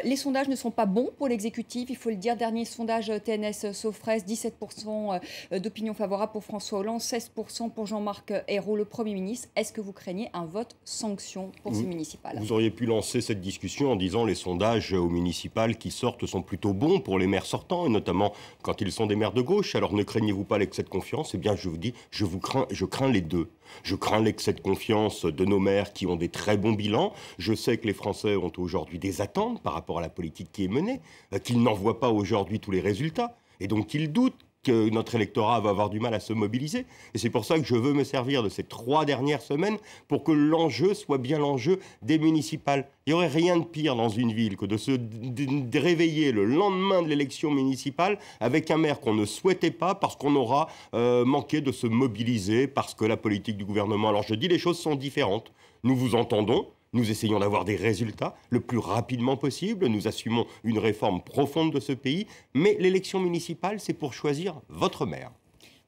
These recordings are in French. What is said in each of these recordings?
Les sondages ne sont pas bons pour l'exécutif, il faut le dire. Dernier sondage TNS Sofres, 17% d'opinion favorable pour François Hollande, 16% pour Jean-Marc Ayrault, le Premier ministre. Est-ce que vous craignez un vote sanction pour ces municipales? Vous auriez pu lancer cette discussion en disant les sondages aux municipales qui sortent sont plutôt bons pour les maires sortants, et notamment quand ils sont des maires de gauche. Alors ne craignez-vous pas l'excès de confiance? Eh bien, je vous dis, je crains les deux. Je crains l'excès de confiance de nos maires qui ont des très bons bilans. Je sais que les Français ont aujourd'hui des attentes par rapport à la politique qui est menée, qu'ils n'en voient pas aujourd'hui tous les résultats. Et donc ils doutent que notre électorat va avoir du mal à se mobiliser. Et c'est pour ça que je veux me servir de ces 3 dernières semaines pour que l'enjeu soit bien l'enjeu des municipales. Il n'y aurait rien de pire dans une ville que de réveiller le lendemain de l'élection municipale avec un maire qu'on ne souhaitait pas parce qu'on aura manqué de se mobiliser, parce que la politique du gouvernement... Alors je dis, les choses sont différentes. Nous vous entendons. Nous essayons d'avoir des résultats le plus rapidement possible. Nous assumons une réforme profonde de ce pays. Mais l'élection municipale, c'est pour choisir votre maire.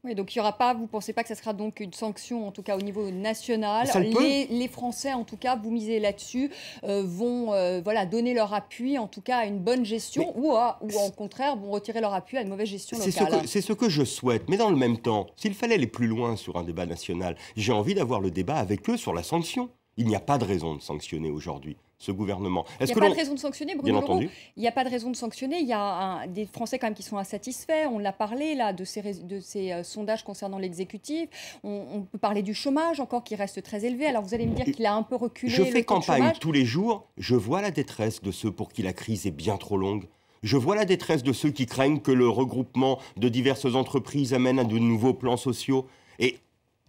Oui, donc il n'y aura pas, vous ne pensez pas que ça sera donc une sanction, en tout cas au niveau national? Les Français, en tout cas, vous misez là-dessus, vont voilà, donner leur appui, en tout cas, à une bonne gestion, ou au contraire, vont retirer leur appui à une mauvaise gestion locale. C'est ce que je souhaite. Mais dans le même temps, s'il fallait aller plus loin sur un débat national, j'ai envie d'avoir le débat avec eux sur la sanction. Il n'y a pas de raison de sanctionner aujourd'hui ce gouvernement. Il n'y a pas de raison de sanctionner, Bruno Leroux. Il n'y a pas de raison de sanctionner. Il y a des Français quand même qui sont insatisfaits. On l'a parlé là de ces sondages concernant l'exécutif. On peut parler du chômage encore qui reste très élevé. Alors vous allez me dire qu'il a un peu reculé. Je fais campagne tous les jours. Je vois la détresse de ceux pour qui la crise est bien trop longue. Je vois la détresse de ceux qui craignent que le regroupement de diverses entreprises amène à de nouveaux plans sociaux. Et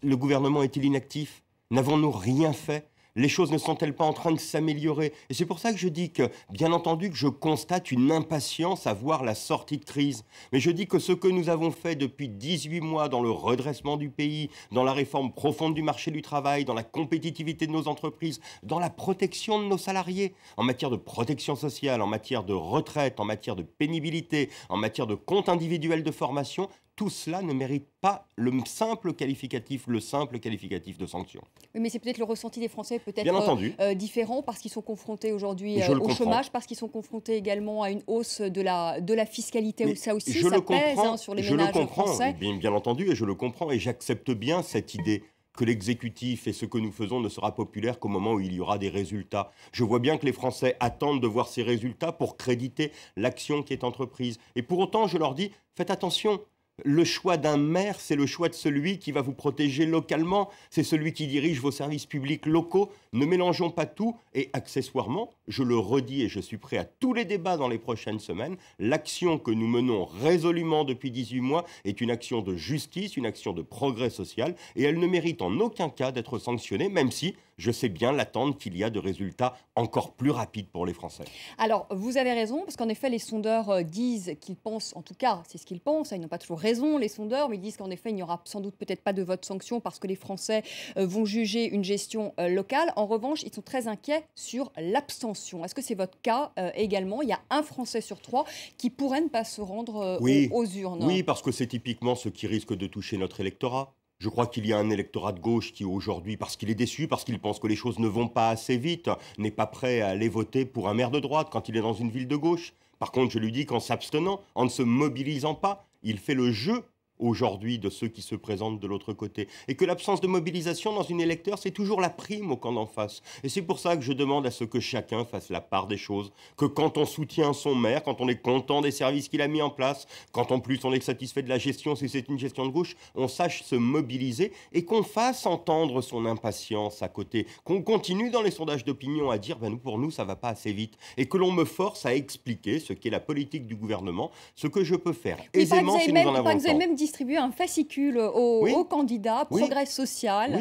le gouvernement est-il inactif? N'avons-nous rien fait? Les choses ne sont-elles pas en train de s'améliorer? Et c'est pour ça que je dis que, bien entendu, que je constate une impatience à voir la sortie de crise. Mais je dis que ce que nous avons fait depuis 18 mois dans le redressement du pays, dans la réforme profonde du marché du travail, dans la compétitivité de nos entreprises, dans la protection de nos salariés, en matière de protection sociale, en matière de retraite, en matière de pénibilité, en matière de compte individuel de formation, tout cela ne mérite pas le simple qualificatif de sanction. Oui, mais c'est peut-être le ressenti des Français, peut-être différent, parce qu'ils sont confrontés aujourd'hui au chômage, parce qu'ils sont confrontés également à une hausse de la fiscalité. Mais ça aussi, ça pèse sur les ménages français. Bien entendu, et je le comprends, et j'accepte bien cette idée que l'exécutif et ce que nous faisons ne sera populaire qu'au moment où il y aura des résultats. Je vois bien que les Français attendent de voir ces résultats pour créditer l'action qui est entreprise. Et pour autant, je leur dis, faites attention. Le choix d'un maire, c'est le choix de celui qui va vous protéger localement. C'est celui qui dirige vos services publics locaux. Ne mélangeons pas tout. Et accessoirement, je le redis et je suis prêt à tous les débats dans les prochaines semaines, l'action que nous menons résolument depuis 18 mois est une action de justice, une action de progrès social. Et elle ne mérite en aucun cas d'être sanctionnée, même si je sais bien l'attente qu'il y a de résultats encore plus rapides pour les Français. Alors, vous avez raison, parce qu'en effet, les sondeurs disent qu'ils pensent, en tout cas, c'est ce qu'ils pensent, ils n'ont pas toujours raison, les sondeurs, mais ils disent qu'en effet, il n'y aura sans doute peut-être pas de vote sanction parce que les Français vont juger une gestion locale. En revanche, ils sont très inquiets sur l'abstention. Est-ce que c'est votre cas également? Il y a un Français sur 3 qui pourrait ne pas se rendre aux urnes. Oui, parce que c'est typiquement ce qui risque de toucher notre électorat. Je crois qu'il y a un électorat de gauche qui aujourd'hui, parce qu'il est déçu, parce qu'il pense que les choses ne vont pas assez vite, n'est pas prêt à aller voter pour un maire de droite quand il est dans une ville de gauche. Par contre, je lui dis qu'en s'abstenant, en ne se mobilisant pas, il fait le jeu aujourd'hui de ceux qui se présentent de l'autre côté. Et que l'absence de mobilisation dans une électeur, c'est toujours la prime au camp d'en face. Et c'est pour ça que je demande à ce que chacun fasse la part des choses. Que quand on soutient son maire, quand on est content des services qu'il a mis en place, quand en plus on est satisfait de la gestion, si c'est une gestion de gauche, on sache se mobiliser et qu'on fasse entendre son impatience à côté. Qu'on continue dans les sondages d'opinion à dire pour nous, ça va pas assez vite. Et que l'on me force à expliquer ce qu'est la politique du gouvernement, ce que je peux faire aisément si nous en avons le temps. Distribuer un fascicule aux candidats, Progrès social,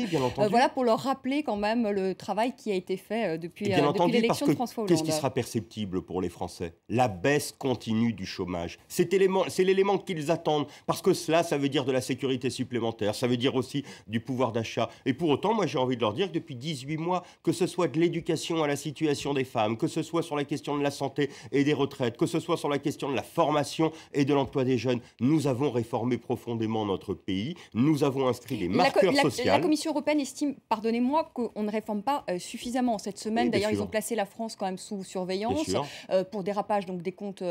voilà, pour leur rappeler quand même le travail qui a été fait depuis l'élection de François Hollande. Qu'est-ce qui sera perceptible pour les Français? La baisse continue du chômage. C'est l'élément qu'ils attendent, parce que cela, ça veut dire de la sécurité supplémentaire, ça veut dire aussi du pouvoir d'achat. Et pour autant, moi j'ai envie de leur dire que depuis 18 mois, que ce soit de l'éducation à la situation des femmes, que ce soit sur la question de la santé et des retraites, que ce soit sur la question de la formation et de l'emploi des jeunes, nous avons réformé profondément profondément notre pays. Nous avons inscrit des marqueurs sociaux. La Commission européenne estime, pardonnez-moi, qu'on ne réforme pas suffisamment. Cette semaine, Oui, d'ailleurs, ils ont placé la France quand même sous surveillance pour dérapage donc, des comptes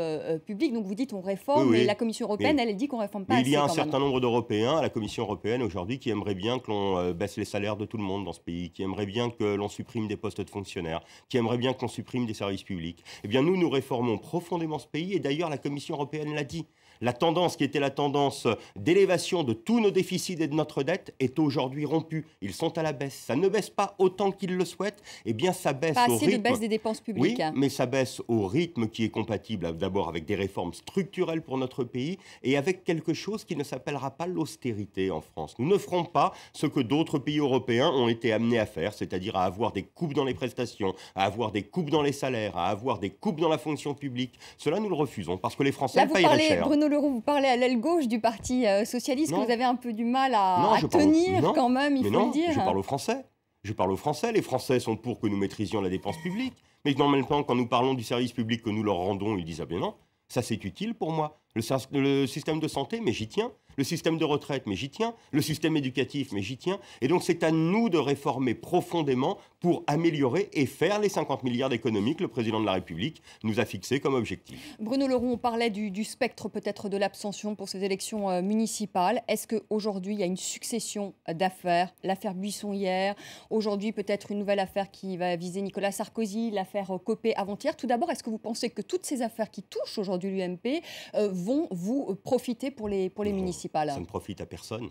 publics. Donc vous dites on réforme, mais la Commission européenne, elle dit qu'on ne réforme pas assez. Il y a un certain nombre d'Européens à la Commission européenne aujourd'hui qui aimeraient bien que l'on baisse les salaires de tout le monde dans ce pays, qui aimeraient bien que l'on supprime des postes de fonctionnaires, qui aimeraient bien que l'on supprime des services publics. Eh bien, nous réformons profondément ce pays et d'ailleurs, la Commission européenne l'a dit. La tendance qui était la tendance d'élévation de tous nos déficits et de notre dette est aujourd'hui rompue. Ils sont à la baisse. Ça ne baisse pas autant qu'ils le souhaitent. Eh bien, ça baisse pas au assez rythme... de baisse des dépenses publiques. Oui, mais ça baisse au rythme qui est compatible d'abord avec des réformes structurelles pour notre pays et avec quelque chose qui ne s'appellera pas l'austérité en France. Nous ne ferons pas ce que d'autres pays européens ont été amenés à faire, c'est-à-dire à avoir des coupes dans les prestations, à avoir des coupes dans les salaires, à avoir des coupes dans la fonction publique. Cela, nous le refusons parce que les Français payeraient cher. Bruno Leroux, vous parlez à l'aile gauche du Parti socialiste, que vous avez un peu du mal à tenir quand même, il faut le dire. Je parle aux Français. Je parle aux Français. Les Français sont pour que nous maîtrisions la dépense publique. Mais dans le même temps, quand nous parlons du service public que nous leur rendons, ils disent « Ah bien non, ça c'est utile pour moi. Le système de santé, mais j'y tiens. Le système de retraite, mais j'y tiens. Le système éducatif, mais j'y tiens. » Et donc c'est à nous de réformer profondément pour améliorer et faire les 50 milliards d'économies que le président de la République nous a fixés comme objectif. Bruno Leroux, on parlait du spectre peut-être de l'abstention pour ces élections municipales. Est-ce qu'aujourd'hui, il y a une succession d'affaires? L'affaire Buisson hier, aujourd'hui peut-être une nouvelle affaire qui va viser Nicolas Sarkozy, l'affaire Copé avant-hier. Tout d'abord, est-ce que vous pensez que toutes ces affaires qui touchent aujourd'hui l'UMP vont vous profiter pour les municipales? Ça ne profite à personne.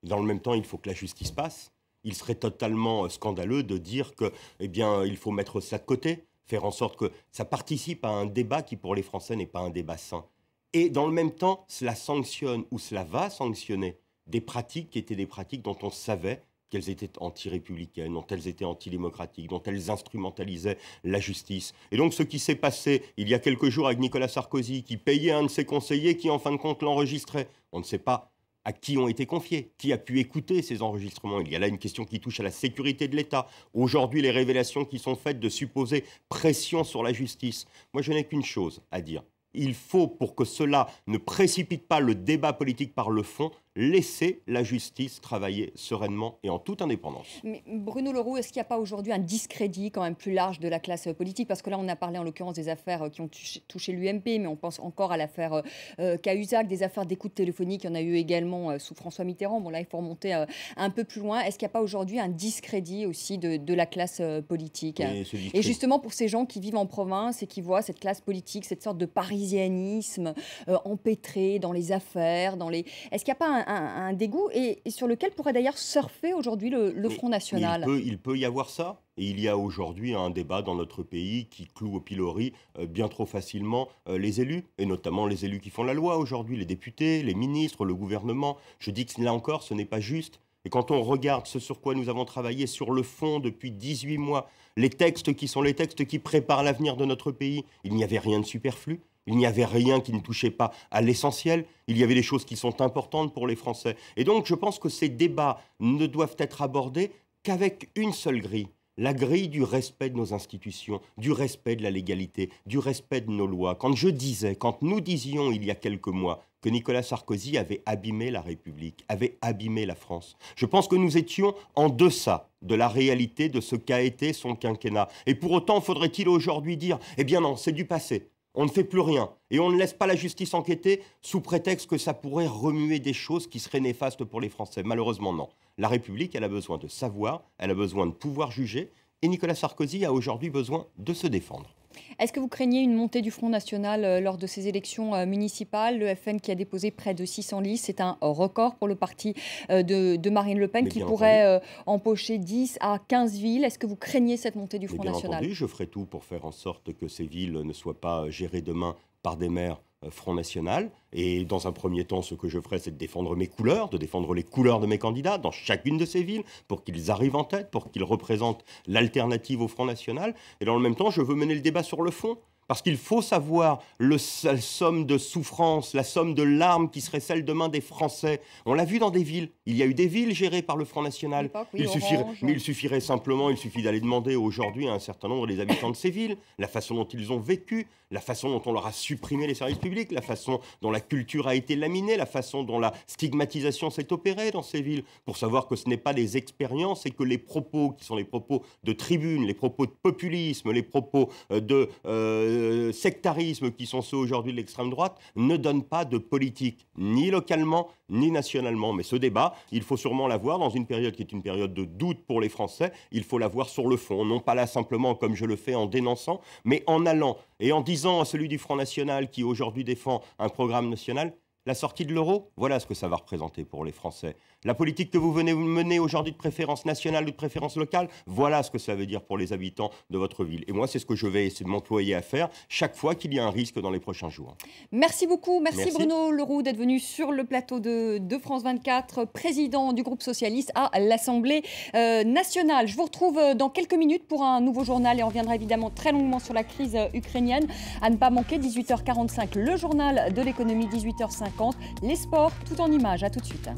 Dans le même temps, il faut que la justice passe. Il serait totalement scandaleux de dire que, eh bien, il faut mettre ça de côté, faire en sorte que ça participe à un débat qui, pour les Français, n'est pas un débat sain. Et dans le même temps, cela sanctionne ou cela va sanctionner des pratiques qui étaient des pratiques dont on savait qu'elles étaient anti-républicaines, dont elles étaient antidémocratiques, dont elles instrumentalisaient la justice. Et donc ce qui s'est passé il y a quelques jours avec Nicolas Sarkozy, qui payait un de ses conseillers qui, en fin de compte, l'enregistrait. On ne sait pas à qui ont été confiés, qui a pu écouter ces enregistrements. Il y a là une question qui touche à la sécurité de l'État. Aujourd'hui, les révélations qui sont faites de supposer pression sur la justice. Moi, je n'ai qu'une chose à dire. Il faut, pour que cela ne précipite pas le débat politique par le fond, laisser la justice travailler sereinement et en toute indépendance. Mais Bruno Leroux, est-ce qu'il n'y a pas aujourd'hui un discrédit quand même plus large de la classe politique? Parce que là, on a parlé en l'occurrence des affaires qui ont touché l'UMP, mais on pense encore à l'affaire Cahuzac, des affaires d'écoute téléphonique. Il y en a eu également sous François Mitterrand. Bon, là, il faut remonter un peu plus loin. Est-ce qu'il n'y a pas aujourd'hui un discrédit aussi de la classe politique? Et justement, pour ces gens qui vivent en province et qui voient cette classe politique, cette sorte de parisianisme empêtré dans les affaires, est-ce qu'il n'y a pas un dégoût et sur lequel pourrait d'ailleurs surfer aujourd'hui le Front National? Il peut y avoir ça. Et il y a aujourd'hui un débat dans notre pays qui cloue au pilori bien trop facilement les élus, et notamment les élus qui font la loi aujourd'hui, les députés, les ministres, le gouvernement. Je dis que là encore, ce n'est pas juste. Et quand on regarde ce sur quoi nous avons travaillé sur le fond depuis 18 mois, les textes qui sont les textes qui préparent l'avenir de notre pays, il n'y avait rien de superflu. Il n'y avait rien qui ne touchait pas à l'essentiel. Il y avait des choses qui sont importantes pour les Français. Et donc, je pense que ces débats ne doivent être abordés qu'avec une seule grille. La grille du respect de nos institutions, du respect de la légalité, du respect de nos lois. Quand nous disions il y a quelques mois que Nicolas Sarkozy avait abîmé la République, avait abîmé la France, je pense que nous étions en deçà de la réalité de ce qu'a été son quinquennat. Et pour autant, faudrait-il aujourd'hui dire « Eh bien non, c'est du passé ». On ne fait plus rien et on ne laisse pas la justice enquêter sous prétexte que ça pourrait remuer des choses qui seraient néfastes pour les Français. Malheureusement, non. La République, elle a besoin de savoir, elle a besoin de pouvoir juger et Nicolas Sarkozy a aujourd'hui besoin de se défendre. Est-ce que vous craignez une montée du Front National lors de ces élections municipales? Le FN qui a déposé près de 600 listes, c'est un record pour le parti de Marine Le Pen qui pourrait empocher 10 à 15 villes. Est-ce que vous craignez cette montée du Front National? Bien entendu, je ferai tout pour faire en sorte que ces villes ne soient pas gérées demain par des maires Front National. Et dans un premier temps, ce que je ferai, c'est de défendre mes couleurs, de défendre les couleurs de mes candidats dans chacune de ces villes pour qu'ils arrivent en tête, pour qu'ils représentent l'alternative au Front National. Et dans le même temps, je veux mener le débat sur le fond. Parce qu'il faut savoir la somme de souffrance, la somme de larmes qui serait celle demain des Français. On l'a vu dans des villes. Il y a eu des villes gérées par le Front National. Oui, Il suffirait simplement, il suffit d'aller demander aujourd'hui à un certain nombre des habitants de ces villes, la façon dont ils ont vécu, la façon dont on leur a supprimé les services publics, la façon dont la culture a été laminée, la façon dont la stigmatisation s'est opérée dans ces villes, pour savoir que ce n'est pas des expériences et que les propos qui sont les propos de tribune, les propos de populisme, les propos de sectarisme qui sont ceux aujourd'hui de l'extrême droite, ne donnent pas de politique, ni localement, ni nationalement. Mais ce débat, il faut sûrement l'avoir dans une période qui est une période de doute pour les Français, il faut l'avoir sur le fond, non pas là simplement comme je le fais en dénonçant, mais en allant et en disant à celui du Front National qui aujourd'hui défend un programme national, la sortie de l'euro, voilà ce que ça va représenter pour les Français. La politique que vous venez mener aujourd'hui de préférence nationale ou de préférence locale, voilà ce que ça veut dire pour les habitants de votre ville. Et moi, c'est ce que je vais essayer de m'employer à faire chaque fois qu'il y a un risque dans les prochains jours. Merci beaucoup. Merci Bruno Le Roux d'être venu sur le plateau de France 24, président du groupe socialiste à l'Assemblée nationale. Je vous retrouve dans quelques minutes pour un nouveau journal et on reviendra évidemment très longuement sur la crise ukrainienne. À ne pas manquer, 18h45, le journal de l'économie, 18h50, les sports, tout en images. À tout de suite.